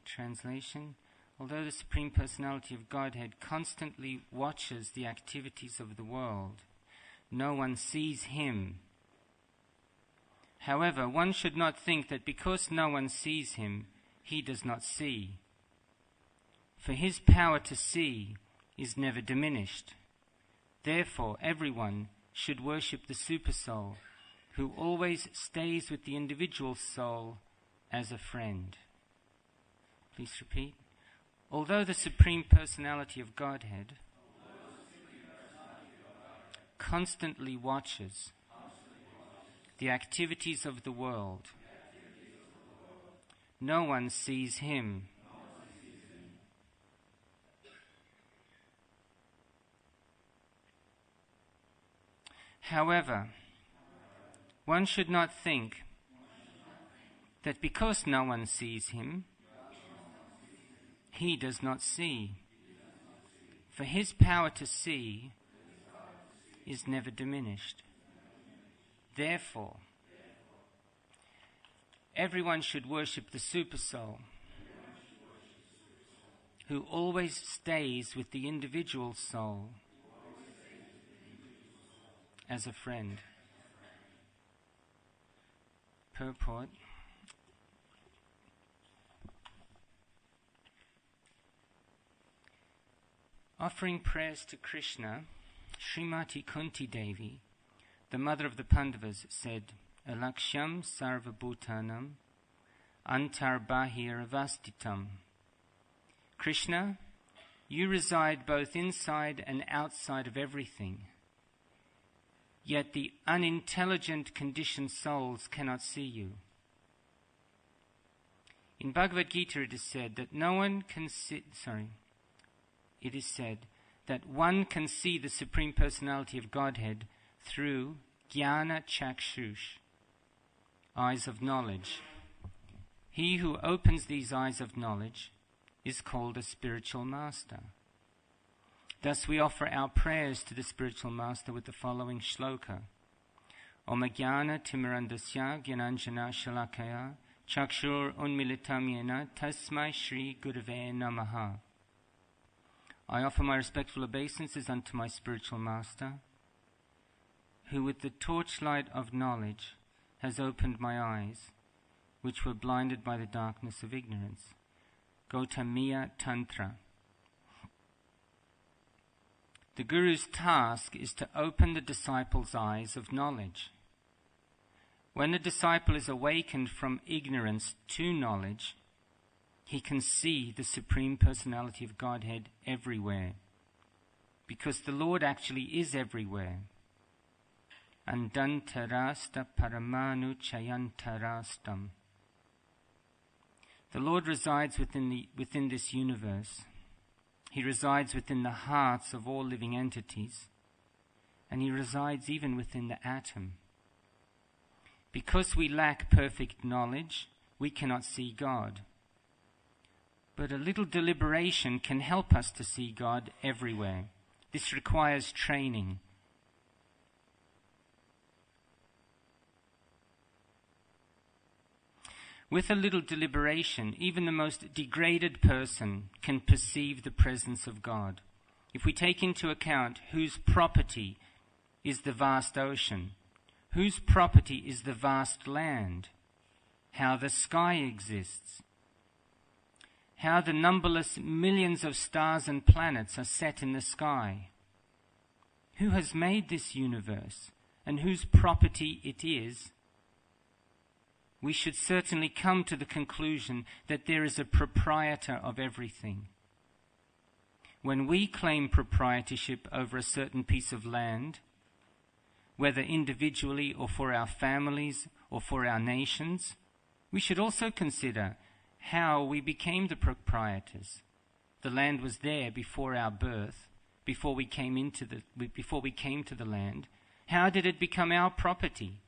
Translation: although the Supreme Personality of Godhead constantly watches the activities of the world, no one sees him. However, one should not think that because no one sees him, he does not see. For his power to see is never diminished. Therefore, everyone should worship the Supersoul, who always stays with the individual soul as a friend. Please repeat. Although the Supreme Personality of Godhead constantly watches the activities of the world, no one sees him. However, one should not think that because no one sees him, he does not see. For his power to see is never diminished. Therefore, everyone should worship the Supersoul, who always stays with the individual soul as a friend. Purport. Offering prayers to Krishna, Srimati Kunti Devi, the mother of the Pandavas, said, Alaksham sarvabhutanam antarbahir avastitam. Krishna, you reside both inside and outside of everything. Yet the unintelligent conditioned souls cannot see you. In Bhagavad Gita it is said that it is said that one can see the Supreme Personality of Godhead through Jnana Chakshush, eyes of knowledge. He who opens these eyes of knowledge is called a spiritual master. Thus we offer our prayers to the spiritual master with the following shloka. Om Jnana Timirandasya Jnananjana Shalakaya Chakshur Unmilitam Yena Tasmai Shri Gurave Namaha. I offer my respectful obeisances unto my spiritual master, who with the torchlight of knowledge has opened my eyes, which were blinded by the darkness of ignorance. Gautamiya Tantra. The Guru's task is to open the disciple's eyes of knowledge. When the disciple is awakened from ignorance to knowledge, he can see the Supreme Personality of Godhead everywhere, because the Lord actually is everywhere. Andantarasta paramanu chayantarastam. The Lord resides within this universe. He resides within the hearts of all living entities, and he resides even within the atom. Because we lack perfect knowledge, we cannot see God. But a little deliberation can help us to see God everywhere. This requires training. With a little deliberation, even the most degraded person can perceive the presence of God. If we take into account whose property is the vast ocean, whose property is the vast land, how the sky exists, how the numberless millions of stars and planets are set in the sky, who has made this universe and whose property it is, we should certainly come to the conclusion that there is a proprietor of everything. When we claim proprietorship over a certain piece of land, whether individually or for our families or for our nations, we should also consider how we became the proprietors. The land was there before our birth, before we came to the land. How did it become our property?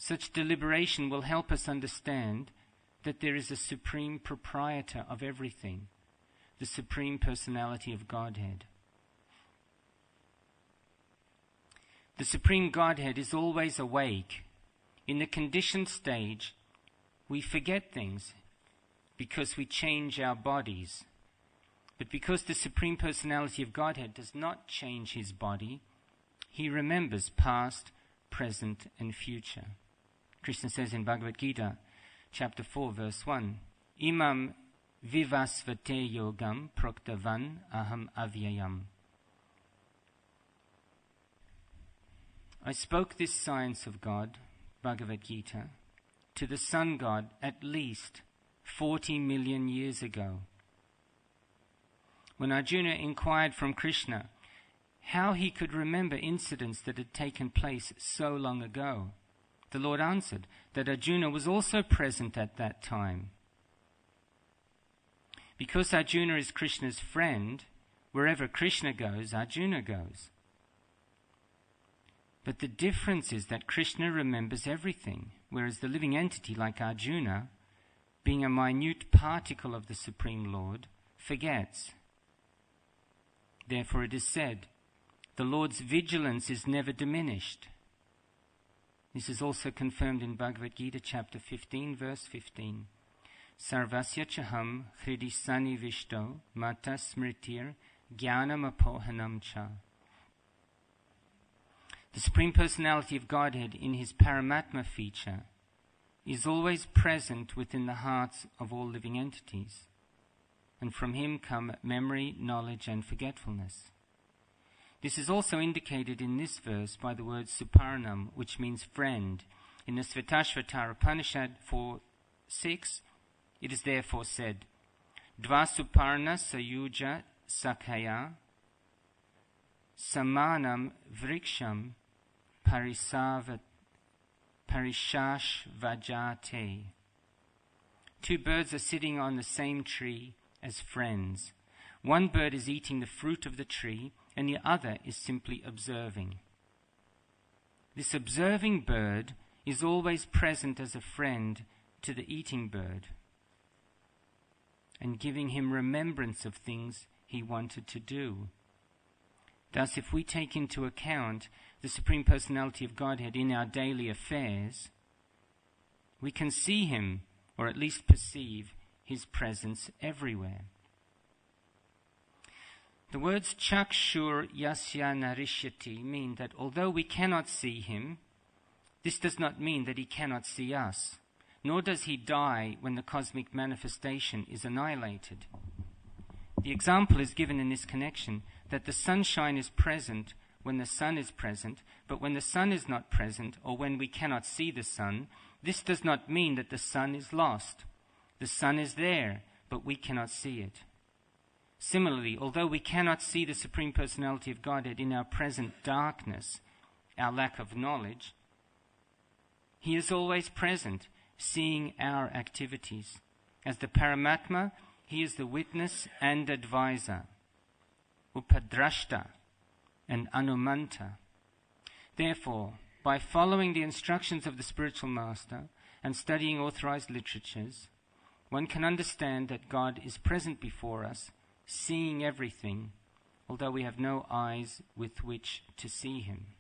Such deliberation will help us understand that there is a supreme proprietor of everything, the Supreme Personality of Godhead. The Supreme Godhead is always awake. In the conditioned stage, we forget things. because we change our bodies. But because the Supreme Personality of Godhead does not change his body, he remembers past, present, and future. Krishna says in Bhagavad Gita, chapter 4, verse 1, Imam vivasvate yogam proktavan aham avyayam. I spoke this science of God, Bhagavad Gita, to the sun god at least 40 million years ago. When Arjuna inquired from Krishna how he could remember incidents that had taken place so long ago, the Lord answered that Arjuna was also present at that time. Because Arjuna is Krishna's friend, wherever Krishna goes, Arjuna goes. But the difference is that Krishna remembers everything, whereas the living entity like Arjuna, being a minute particle of the Supreme Lord, forgets. Therefore it is said, the Lord's vigilance is never diminished. This is also confirmed in Bhagavad Gita chapter 15, verse 15. Sarvasya chaham hridi sanivishto mata smritir jnanam apohanam cha. The Supreme Personality of Godhead in his Paramatma feature is always present within the hearts of all living entities, and from him come memory, knowledge, and forgetfulness. This is also indicated in this verse by the word Suparnam, which means friend. In the Svetashvatara Upanishad 4:6, it is therefore said, Dva Suparna Sayuja Sakhaya Samanam Vriksham Parishashvajate. Two birds are sitting on the same tree as friends. One bird is eating the fruit of the tree, and the other is simply observing. This observing bird is always present as a friend to the eating bird, and giving him remembrance of things he wanted to do. Thus, if we take into account the Supreme Personality of Godhead in our daily affairs, we can see him, or at least perceive his presence everywhere. The words chakshur yasya narishyati mean that although we cannot see him, this does not mean that he cannot see us, nor does he die when the cosmic manifestation is annihilated. The example is given in this connection that the sunshine is present when the sun is present, but when the sun is not present, or when we cannot see the sun, this does not mean that the sun is lost. The sun is there, but we cannot see it. Similarly, although we cannot see the Supreme Personality of Godhead in our present darkness, our lack of knowledge, he is always present, seeing our activities. As the Paramatma, he is the witness and advisor, Upadrashta and Anumanta. Therefore, by following the instructions of the spiritual master and studying authorized literatures, one can understand that God is present before us, seeing everything, although we have no eyes with which to see him.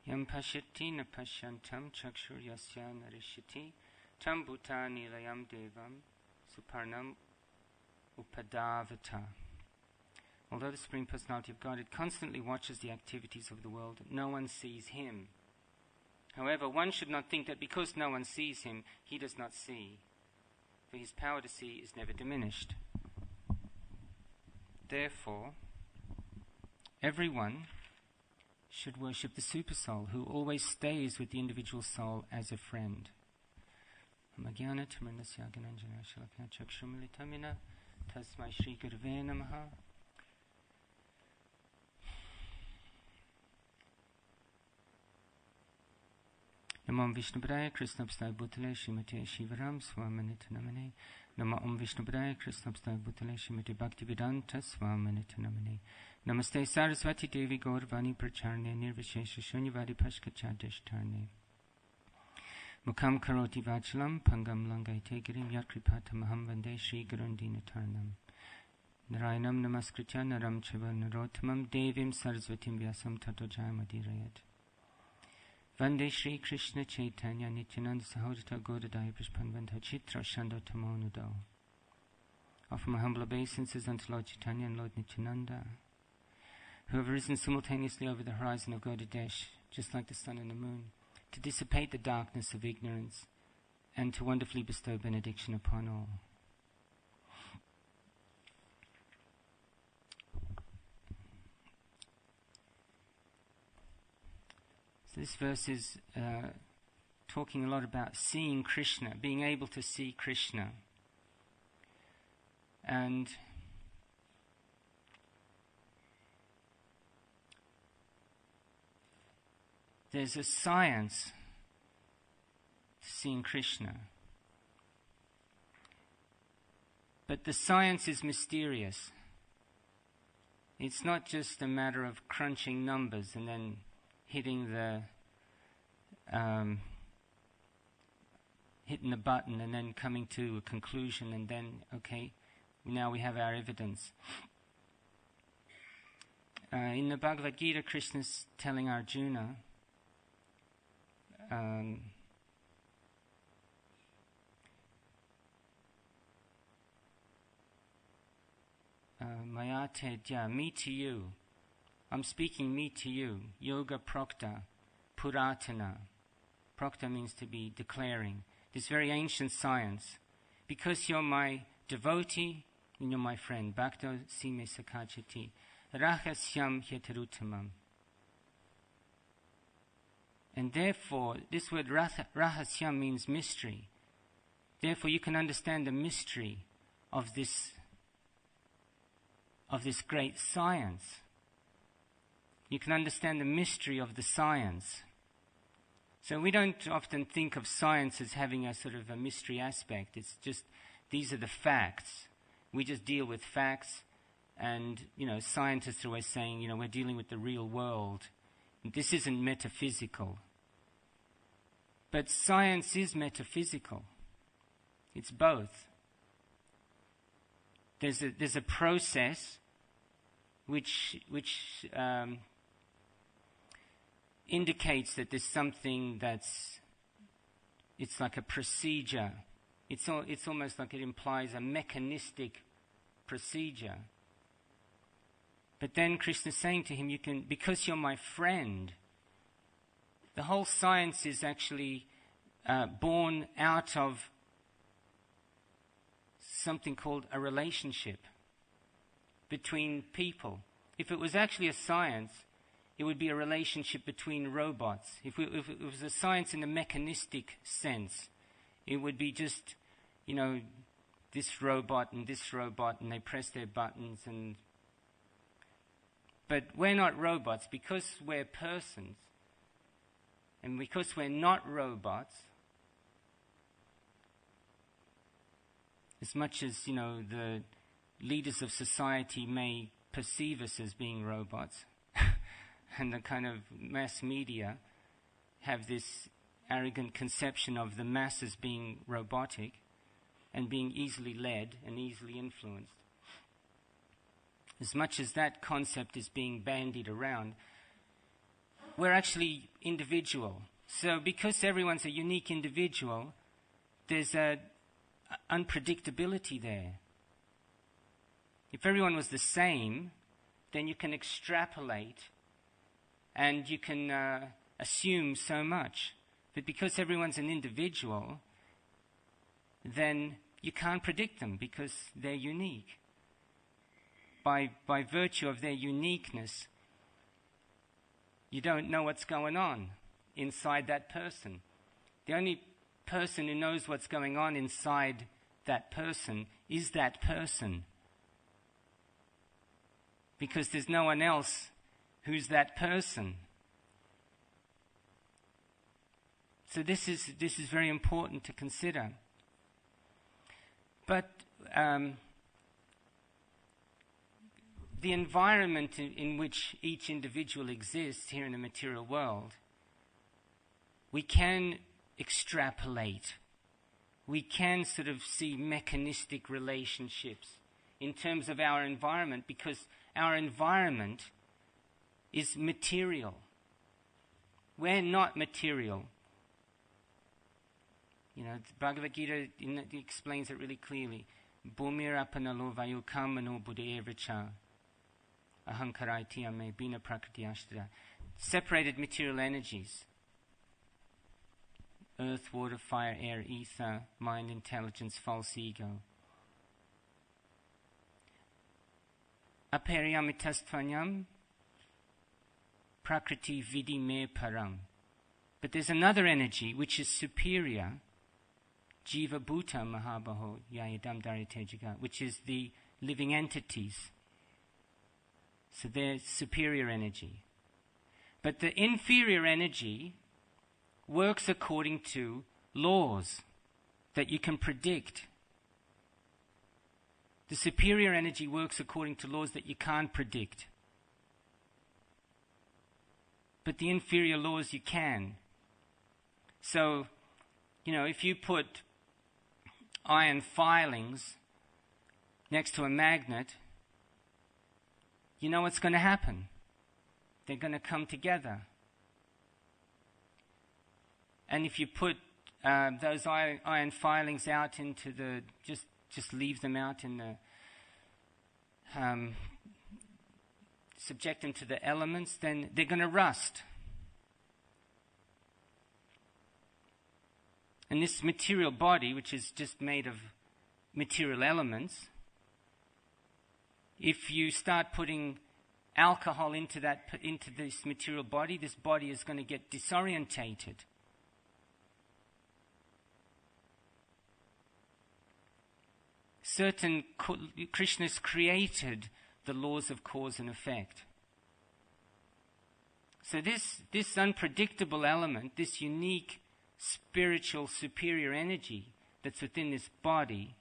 Yam pashyati na pashyantam chakshur yasya narishyati tam bhutani layam devam suparnam upadavata. Although the Supreme Personality of God constantly watches the activities of the world, no one sees him. However, one should not think that because no one sees him, he does not see, for his power to see is never diminished. Therefore, everyone should worship the Super Soul, who always stays with the individual soul as a friend. Tasmai Shri Gurve Namaha. Namo Vishnupadaya Krishnapstai Bhutale Shrimate Shivaram Swamanita Namane. Namo Vishnupadaya Krishnapstai Bhutale Shrimate Bhaktivedanta Swamanita Namane. Namaste Saraswati Devi Gaurvani Pracharne Nirvishesha Shunyavadi Pashkachadishtarne. Mukham karoti vachalam pangam langaite girim yatkripatamaham vande Shri Gurundinatarnam. Narayanam namaskritya naram chava narottamam devim sarasvatim vyasam tato jayamadhirayat. Vande Shri Krishna Chaitanya Nityananda Sahodata Godadaya Prishpanvanta Chitra Shando Tamonudo. Offer my humble obeisances unto Lord Chaitanya and Lord Nityananda, who have risen simultaneously over the horizon of Gaudadesh, just like the sun and the moon, to dissipate the darkness of ignorance and to wonderfully bestow benediction upon all. So this verse is talking a lot about seeing Krishna, being able to see Krishna. And there's a science to seeing Krishna. But the science is mysterious. It's not just a matter of crunching numbers and then hitting the button and then coming to a conclusion and then, okay, now we have our evidence. In the Bhagavad Gita, Krishna's telling Arjuna Mayate me to you. I'm speaking me to you. Yoga Prokta Puratana. Prokta means to be declaring. This very ancient science. Because you're my devotee and you're my friend. Bhakto sime sakachati. Rahasyam hyataruttamam. And therefore, this word rahasyam means mystery. Therefore, you can understand the mystery of this great science. You can understand the mystery of the science. So we don't often think of science as having a sort of a mystery aspect. It's just, these are the facts. We just deal with facts. And, scientists are always saying, we're dealing with the real world. This isn't metaphysical. But science is metaphysical. It's both. There's a process which indicates that there's something it's like a procedure. It's almost like it implies a mechanistic procedure. But then Krishna's saying to him, because you're my friend, the whole science is actually born out of something called a relationship between people. If it was actually a science, it would be a relationship between robots. If it was a science in a mechanistic sense, it would be just, this robot, and they press their buttons. But we're not robots. Because we're persons, and because we're not robots, as much as, the leaders of society may perceive us as being robots, and the kind of mass media have this arrogant conception of the masses being robotic and being easily led and easily influenced. As much as that concept is being bandied around, we're actually individual. So because everyone's a unique individual, there's an unpredictability there. If everyone was the same, then you can extrapolate and you can assume so much. But because everyone's an individual, then you can't predict them because they're unique. By virtue of their uniqueness, you don't know what's going on inside that person. The only person who knows what's going on inside that person is that person. Because there's no one else who's that person. So this is very important to consider. But the environment in which each individual exists here in the material world, we can extrapolate. We can sort of see mechanistic relationships in terms of our environment, because our environment is material. We're not material. You know, the Bhagavad Gita explains it really clearly. Bhumirapanalo vayukamano buddhaevracha ahankaraitiyame bina prakriti ashtara. Separated material energies. Earth, water, fire, air, ether, mind, intelligence, false ego. Aperiamitastvanyam prakriti vidi me param. But there's another energy which is superior, jiva bhuta mahabaho yayadam daritejiga, which is the living entities. So they're superior energy. But the inferior energy works according to laws that you can predict. The superior energy works according to laws that you can't predict. But the inferior laws you can. So, you know, if you put iron filings next to a magnet, you know what's going to happen. They're going to come together. And if you put those iron filings out into the, just leave them out in the, subject them to the elements, then they're going to rust. And this material body, which is just made of material elements, if you start putting alcohol into this material body, this body is going to get disorientated. Krishna's created the laws of cause and effect. So this unpredictable element, this unique spiritual superior energy that's within this body,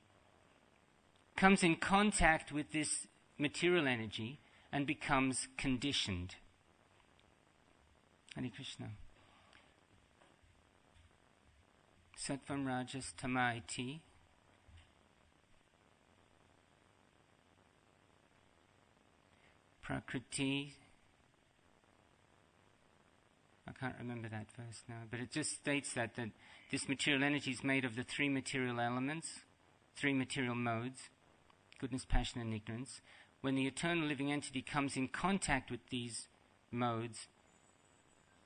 comes in contact with this material energy and becomes conditioned. Hare Krishna. Sattvam Rajas Tamaiti. Prakriti. I can't remember that verse now, but it just states that this material energy is made of the three material elements, three material modes, goodness, passion, and ignorance. When the eternal living entity comes in contact with these modes,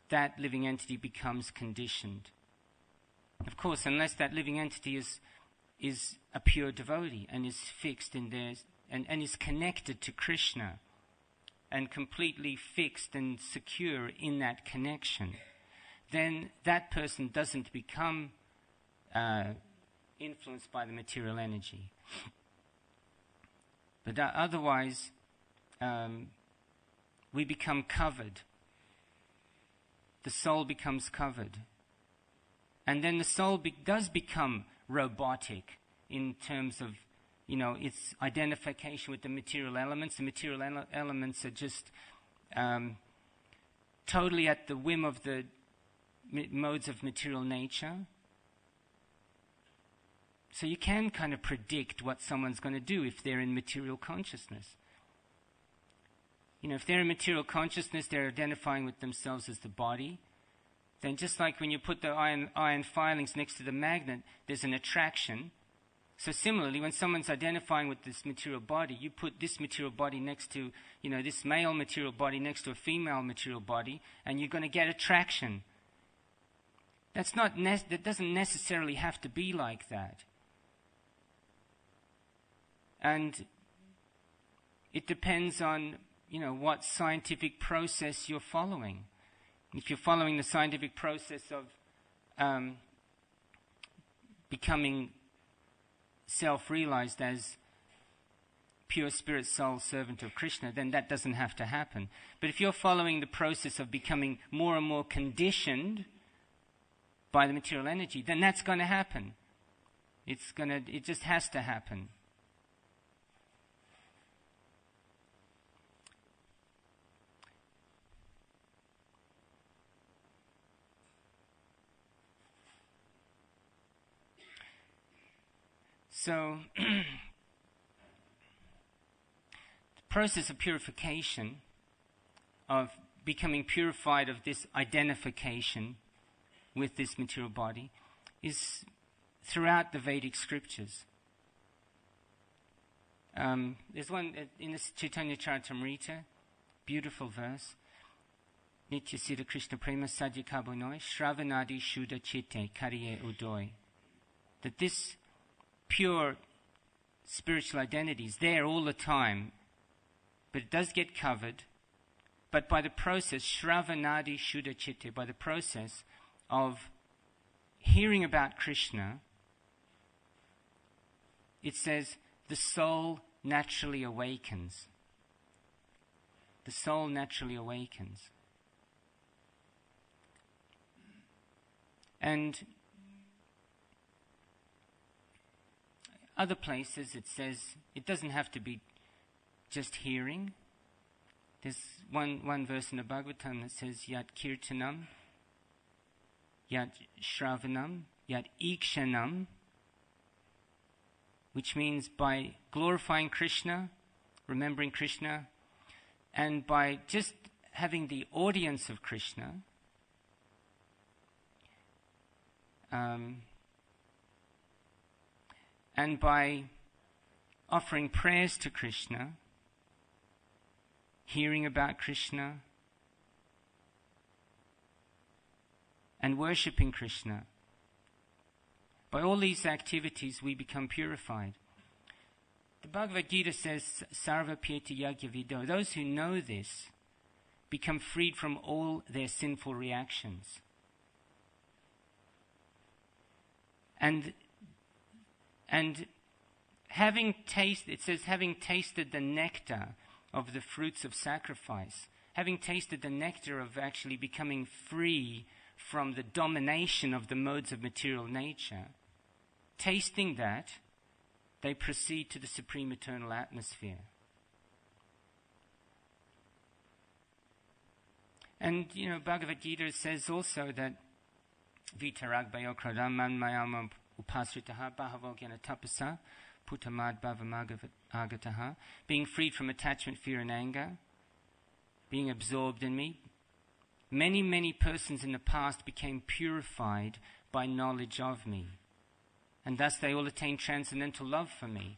that living entity becomes conditioned. Of course, unless that living entity is a pure devotee and is fixed in there and is connected to Krishna and completely fixed and secure in that connection, then that person doesn't become influenced by the material energy. But otherwise, we become covered. The soul becomes covered. And then the soul does become robotic in terms of, you know, its identification with the material elements. The material elements are just totally at the whim of the modes of material nature. So you can kind of predict what someone's going to do if they're in material consciousness. You know, if they're in material consciousness, they're identifying with themselves as the body. Then just like when you put the iron filings next to the magnet, there's an attraction. So similarly, when someone's identifying with this material body, you put this material body next to, you know, this male material body next to a female material body, and you're going to get attraction. That doesn't necessarily have to be like that. And it depends on, you know, what scientific process you're following. If you're following the scientific process of becoming self-realized as pure spirit soul servant of Krishna, then that doesn't have to happen. But if you're following the process of becoming more and more conditioned by the material energy, then that's going to happen. It just has to happen. So, the process of purification, of becoming purified of this identification with this material body, is throughout the Vedic scriptures. There's one in the Chaitanya Charitamrita, beautiful verse. Nitya Siddha Krishna Prema Sadhya Kabunoi Shravanadi Shuddha Chitte Kariye Udoy. That this pure spiritual identity is there all the time, but it does get covered. But by the process, Shravanadi Shuddha Chitte, by the process of hearing about Krishna, it says the soul naturally awakens. The soul naturally awakens. And other places it says it doesn't have to be just hearing. There's one verse in the Bhagavatam that says Yat Kirtanam, Yat Shravanam, Yat Ikshanam, which means by glorifying Krishna, remembering Krishna, and by just having the audience of Krishna, and by offering prayers to Krishna, hearing about Krishna, and worshipping Krishna. By all these activities we become purified. The Bhagavad Gita says, Sarva Pyeti Yagya Vido. Those who know this become freed from all their sinful reactions. And having tasted, it says, having tasted the nectar of the fruits of sacrifice, having tasted the nectar of actually becoming free from the domination of the modes of material nature, tasting that, they proceed to the supreme eternal atmosphere. And, Bhagavad Gita says also that Vitaragbayo kradam manmayama upasritaha bahavo gyana tapasa putamad bhavamag agataha, being freed from attachment, fear and anger, being absorbed in me. Many, many persons in the past became purified by knowledge of me, and thus they all attained transcendental love for me.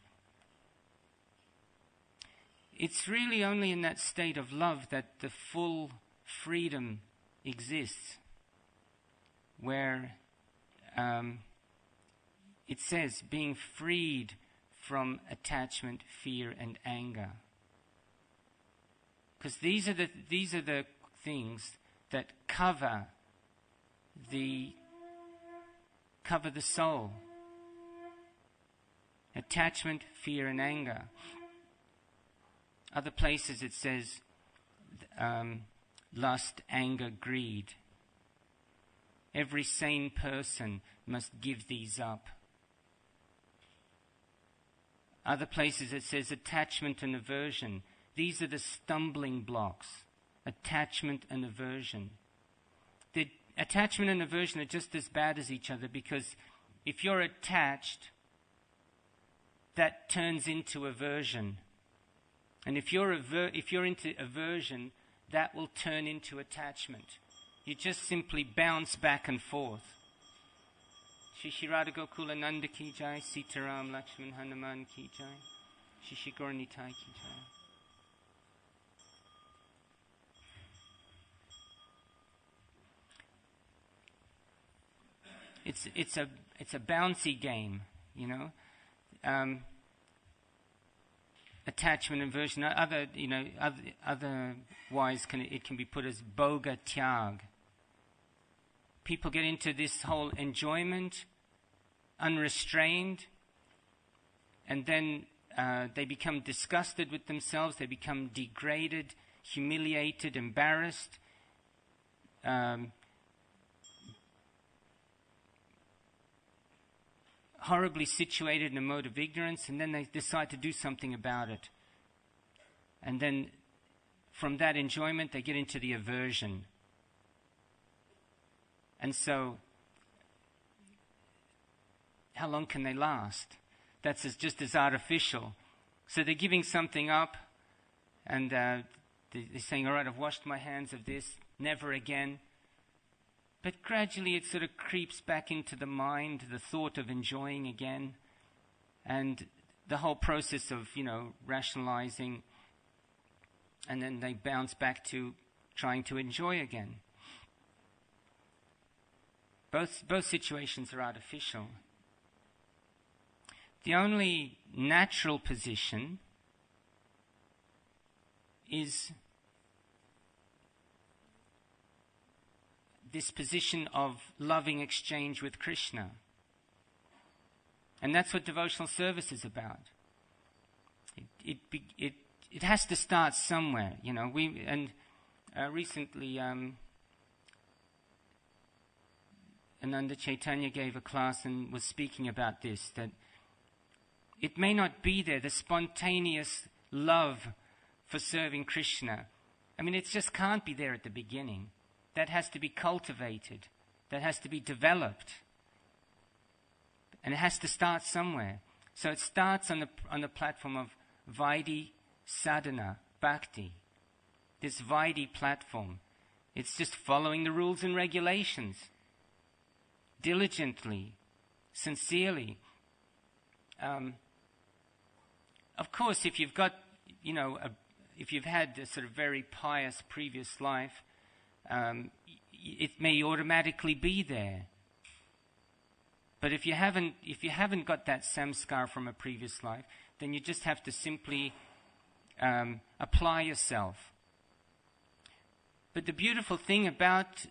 It's really only in that state of love that the full freedom exists, where it says being freed from attachment, fear and anger. Because these are the things that cover the soul. Attachment, fear and anger. Other places it says lust, anger, greed. Every sane person must give these up. Other places it says attachment and aversion. These are the stumbling blocks. Attachment and aversion. The attachment and aversion are just as bad as each other, because if you're attached, that turns into aversion. And if you're into aversion, that will turn into attachment. You just simply bounce back and forth. Shri Shri Radha Gokula Nanda ki jai, Sitaram Lakshman Hanuman ki jai, Shri Shri Dayal Nitai ki jai. It's a bouncy game, Attachment and aversion. Otherwise it can be put as boga tyag. People get into this whole enjoyment, unrestrained, and then they become disgusted with themselves. They become degraded, humiliated, embarrassed. Horribly situated in a mode of ignorance, and then they decide to do something about it. And then from that enjoyment they get into the aversion. And so how long can they last? that's just as artificial. So they're giving something up, and they're saying, all right, I've washed my hands of this, never again. But gradually it sort of creeps back into the mind, the thought of enjoying again, and the whole process of, rationalizing, and then they bounce back to trying to enjoy again. Both situations are artificial. The only natural position is this position of loving exchange with Krishna. And that's what devotional service is about. It has to start somewhere, recently, Ananda Chaitanya gave a class and was speaking about this, that it may not be there, the spontaneous love for serving Krishna. It just can't be there at the beginning. That has to be cultivated. That has to be developed. And it has to start somewhere. So it starts on the platform of Vaidhi sadhana, bhakti. This Vaidhi platform. It's just following the rules and regulations. Diligently, sincerely. Of course, if you've got, if you've had a sort of very pious previous life, it may automatically be there. But if you haven't got that samskar from a previous life, then you just have to simply apply yourself. But the beautiful thing about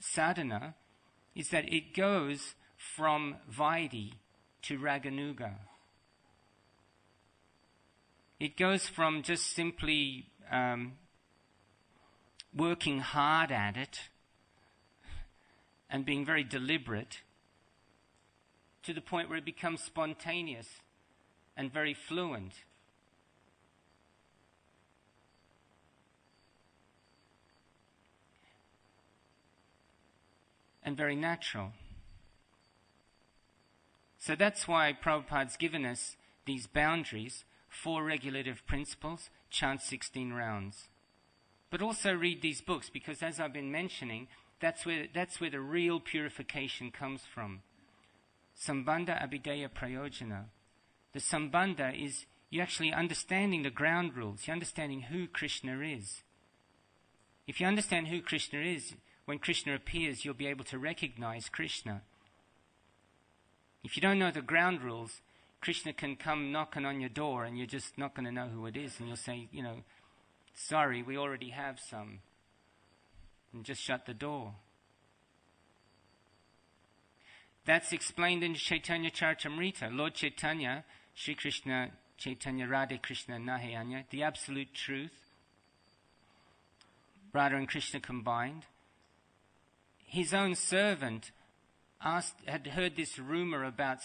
sadhana is that it goes from Vaidhi to Raganuga. It goes from just simply working hard at it and being very deliberate to the point where it becomes spontaneous and very fluent. And very natural. So that's why Prabhupada's given us these boundaries, 4 regulative principles, chant 16 rounds. But also read these books, because as I've been mentioning, that's where the real purification comes from. Sambandha Abhideya Prayojana. The Sambandha is you actually understanding the ground rules, you're understanding who Krishna is. If you understand who Krishna is, when Krishna appears, you'll be able to recognize Krishna. If you don't know the ground rules, Krishna can come knocking on your door and you're just not going to know who it is. And you'll say, sorry, we already have some. And just shut the door. That's explained in Chaitanya Charitamrita. Lord Chaitanya, Sri Krishna, Chaitanya, Radha Krishna, Nahe Anya, the absolute truth, Radha and Krishna combined. His own servant had heard this rumor about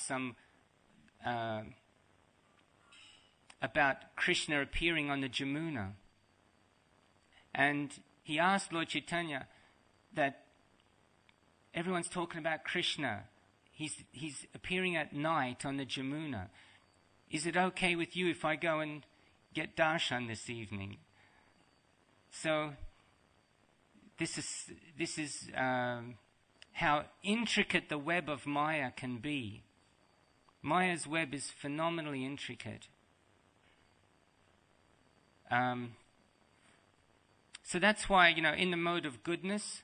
about Krishna appearing on the Jamuna. And he asked Lord Chaitanya that everyone's talking about Krishna. He's appearing at night on the Jamuna. Is it okay with you if I go and get darshan this evening? So this is how intricate the web of Maya can be. Maya's web is phenomenally intricate. So that's why, in the mode of goodness,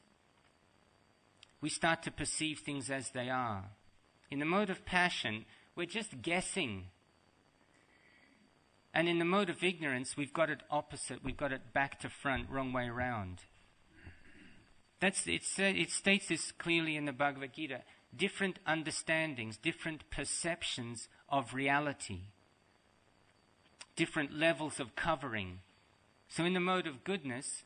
we start to perceive things as they are. In the mode of passion, we're just guessing. And in the mode of ignorance, we've got it opposite. We've got it back to front, wrong way around. It states this clearly in the Bhagavad Gita. Different understandings, different perceptions of reality. Different levels of covering. So in the mode of goodness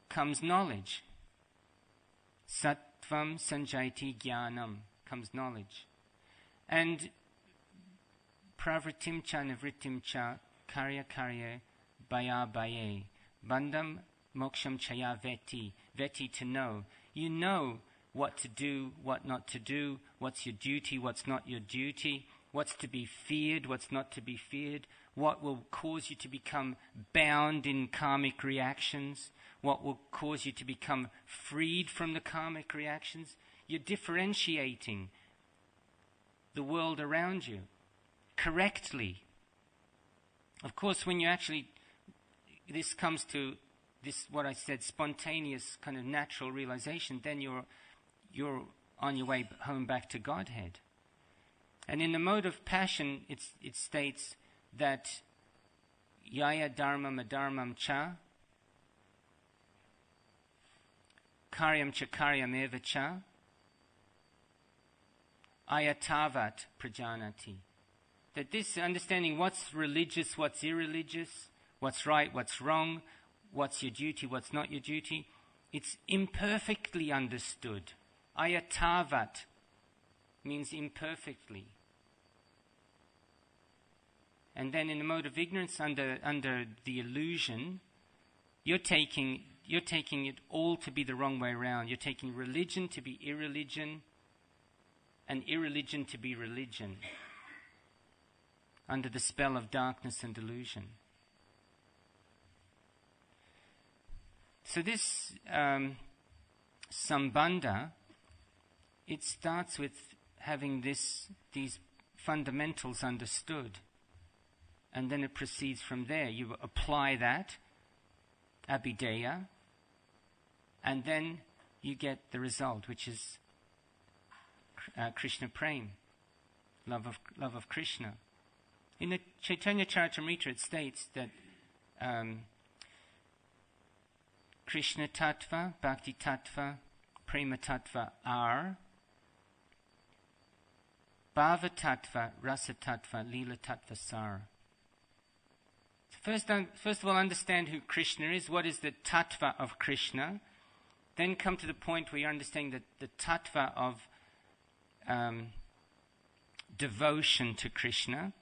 comes knowledge. Sattvam sanjayati jnanam comes knowledge. And pravritim cha nivritim cha karya karya baya baye bandham moksham chaya veti. Veti, to know. You know what to do, what not to do, what's your duty, what's not your duty, what's to be feared, what's not to be feared, what will cause you to become bound in karmic reactions, what will cause you to become freed from the karmic reactions. You're differentiating the world around you correctly. Of course, when you actually, this comes to this, what I said, spontaneous kind of natural realization, then you're on your way home back to Godhead. And in the mode of passion, it states that yaya dharmam adharmam cha, karyam cha karyam eva cha, ayatavat prajanati. That this understanding what's religious, what's irreligious, what's right, what's wrong, what's your duty, what's not your duty, it's imperfectly understood. Ayatavat means imperfectly. And then in the mode of ignorance, under the illusion, you're taking it all to be the wrong way around. You're taking religion to be irreligion, and irreligion to be religion, under the spell of darkness and delusion. So this sambandha, it starts with having these fundamentals understood. And then it proceeds from there. You apply that, abhideya, and then you get the result, which is Krishna Prem, love of Krishna. In the Chaitanya Charitamrita it states that Krishna Tattva, Bhakti Tattva, Prema Tattva are Bhava Tattva, Rasa Tattva, Lila Tattva Sar. First of all, understand who Krishna is. What is the tattva of Krishna? Then come to the point where you're understanding that the tattva of devotion to Krishna.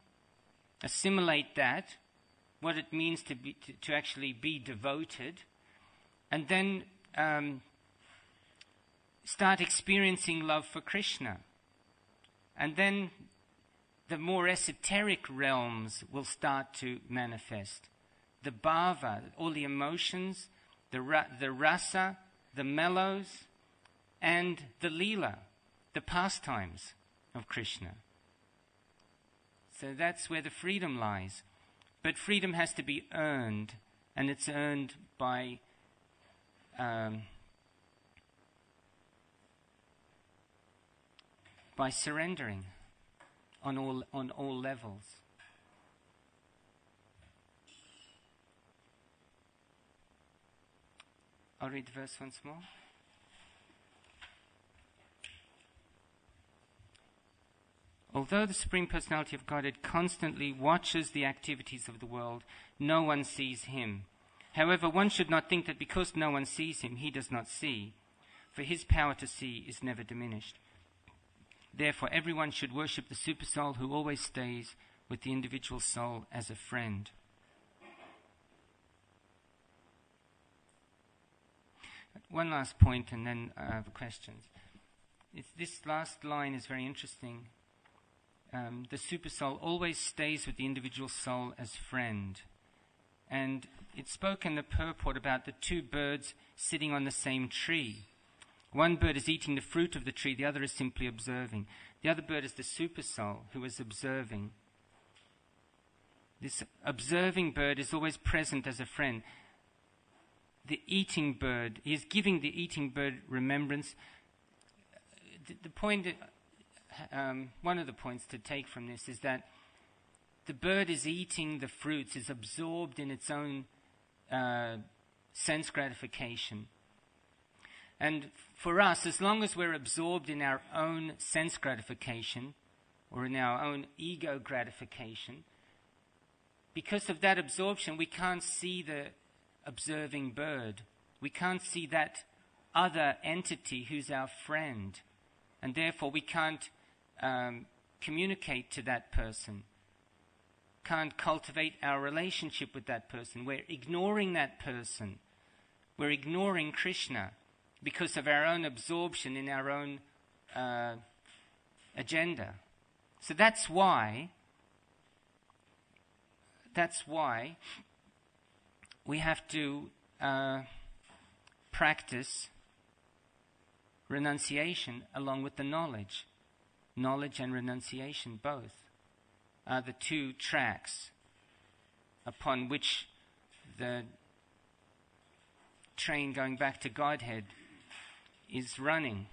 Assimilate that, what it means to actually be devoted, and then start experiencing love for Krishna. And then the more esoteric realms will start to manifest. The bhava, all the emotions, the rasa, the mellows, and the lila, the pastimes of Krishna. So that's where the freedom lies. But freedom has to be earned, and it's earned by surrendering on all levels. I'll read the verse once more. Although the Supreme Personality of Godhead constantly watches the activities of the world, no one sees him. However, one should not think that because no one sees him, he does not see, for his power to see is never diminished. Therefore, everyone should worship the Supersoul who always stays with the individual soul as a friend. One last point, and then I have questions. This last line is very interesting. The Supersoul always stays with the individual soul as friend. And it's spoken in the purport about the two birds sitting on the same tree. One bird is eating the fruit of the tree, the other is simply observing. The other bird is the Supersoul who is observing. This observing bird is always present as a friend. The eating bird, he is giving the eating bird remembrance. The point, one of the points to take from this is that the bird is eating the fruits, is absorbed in its own sense gratification. And for us, as long as we're absorbed in our own sense gratification, or in our own ego gratification, because of that absorption, we can't see the observing bird. We can't see that other entity who's our friend. And therefore, we can't communicate to that person, can't cultivate our relationship with that person. We're ignoring that person. We're ignoring Krishna. because of our own absorption in our own agenda. So that's why we have to practice renunciation along with the knowledge. Knowledge and renunciation both are the two tracks upon which the train going back to Godhead is running.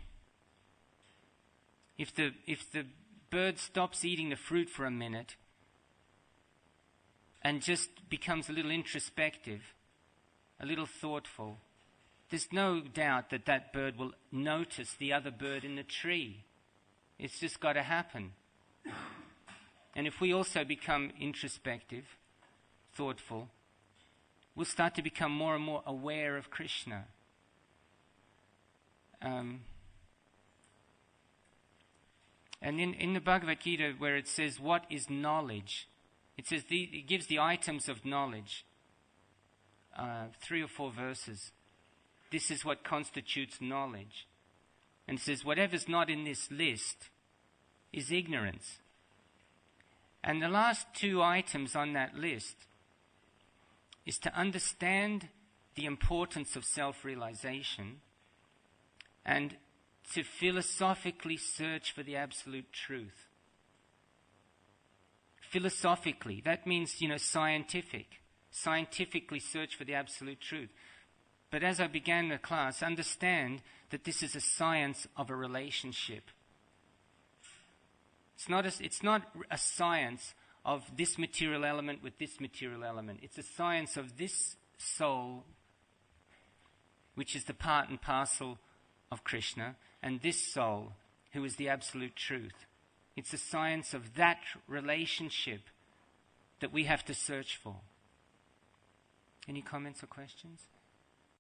If the bird stops eating the fruit for a minute and just becomes a little introspective, a little thoughtful, there's no doubt that that bird will notice the other bird in the tree. It's just got to happen. And if we also become introspective, thoughtful, we'll start to become more and more aware of Krishna. And in the Bhagavad Gita, where it says, what is knowledge? It says, it gives the items of knowledge, 3 or 4 verses. This is what constitutes knowledge. And it says, whatever's not in this list is ignorance. And the last 2 items on that list is to understand the importance of self-realization and to philosophically search for the absolute truth. Philosophically, that means, scientifically search for the absolute truth. But as I began the class, understand that this is a science of a relationship. It's not a science of this material element with this material element. It's a science of this soul, which is the part and parcel of Krishna, and this soul, who is the absolute truth. It's a science of that relationship that we have to search for. Any comments or questions?